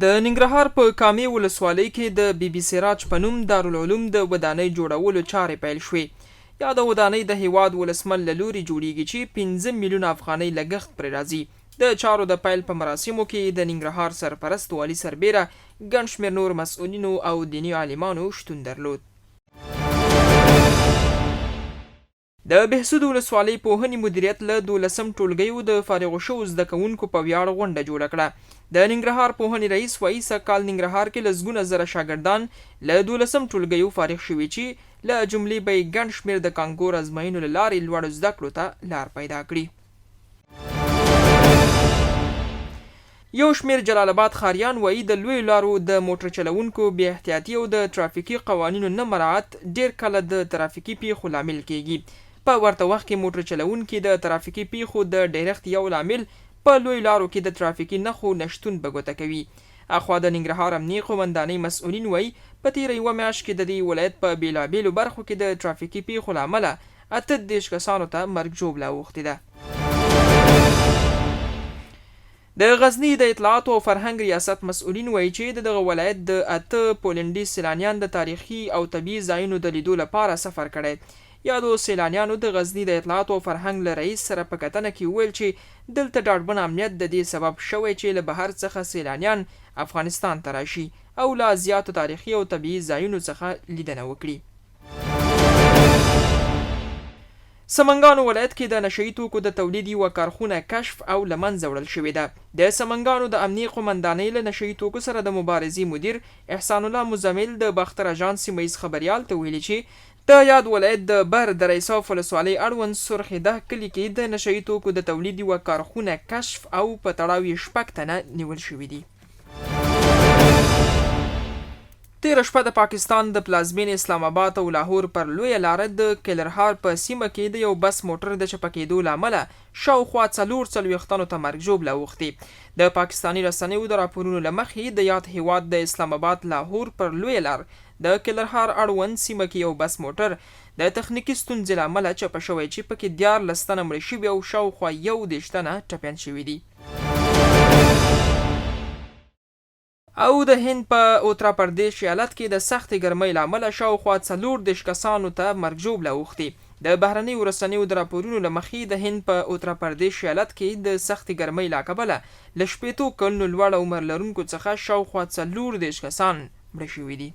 د ننګرهار په کامې ولسوالۍ کې د بي بي سراج په نوم دارالعلوم د ودانۍ جوړولو چارې پیل شوې. یا د ودانۍ د هیواد ولسمل له لوري جوړیږي چې 15 میلیونه افغانۍ لګښت پرې راځي. د چارو د پیل په مراسمو کې د ننګرهار سرپرست والي سربیره ګڼ شمېر نور مسؤلینو او دیني عالمانو شتون درلود. د بهسود ولسوالۍ پوهنې مدیریت له 12 ټولګیو د فارغ شوو زده کوونکو په ویاړ غونډه جوړه کړه. د ننګرهار پوهنې رئیس وایي سږکال ننګرهار کې لسګونه زره شاګردان له 12 ټولګیو فارغ شوي چې له جملې به یې ګڼ شمېر د کانکور ازموینو له لارې لوړو زده کړو ته لار پیدا کړي. یو شمېر جلال آباد ښاریان وایي د لویو لارو د موټر چلوونکو بې احتیاطي او د ترافیکي قوانینو نه مراعات ډېر کله د ترافیکي پیښو لامل کیږي. په ورته وخت کې موټر چلوونکي د ترافیکي پیښو د ډیرښت یو لامل په لوی لارو کې د ترافیکي نښو نشتون په ګوته کوي. اخوا د ننګرهار امنیې قومندانۍ مسؤلین وایي په تیره یوه میاشت کې د دې ولایت په بیلابیلو برخو کې د ترافیکي پیښو له امله 38 کسانو ته مرګ ژوبله اوښتې ده. د غزني د اطلاعاتو او فرهنګ ریاست مسؤلین وایي چې دغه ولایت د 8 پولنډي سیلانیان د تاریخي او طبیعي ځایونو د لیدو لپاره سفر کړی. یادو سیلانیانو د غزني د اطلاعاتو او فرهنګ له رئیس سره په کتنه کې وویل چې دلته ډاډمن امنیت د دې سبب شوی چې له بهر څخه سیلانیان افغانستان ته راشي او له زیاتو تاریخي او طبیعي ځایونو څخه لیدنه وکړي. سمنګانو ولایت کې د نشه یي توکو د تولید یوه کارخونه کشف او له منځه وړل شوې ده. د سمنګانو د امنیې قومندانۍ له نشه یي توکو سره د مبارزې مدیر احسان الله مزمل د باختر اژانس سیمه ییز خبریال ته ویلي چې د یاد ولایت د بر د ریساف ولسوالۍ اړوند سرخده کلي کې د نشه یي توکو د تولید یوه کارخونه کشف او په تړاو یې 6 تنه نیول شوي دي. تیره شپه د پاکستان د پلازمینې اسلام آباد او لاهور پر لویه لاره د کلرهار په سیمه کې د یو بس موټر د چپه کېدو له امله شاوخوا 44 تنو ته مرګ ژوبله اوښتې. د پاکستاني رسنیو د راپورونو له مخې د یاد هیواد د اسلام آباد لاهور پر لویه لار د کلرهار اړوند سیمه کې یو بس موټر د تخنیکي ستونزې له امله چپه شوی چې پکې 14 تنه مړه شوي او شاوخوا 21 تنه ټپیان شوي دي. او د هند په اوترا پردیش ایالت کې د سختې ګرمۍ له امله شاوخوا 40 کسانو ته مرګ ژوبله اوښتې. د بهرنیو رسنیو د راپورونو له مخې د هند په اوترا پردیش ایالت کې د سختې ګرمۍ له کبله له 80 کلونو لوړ عمر لرونکو څخه شاوخوا 40 کسان مړه شوي دي.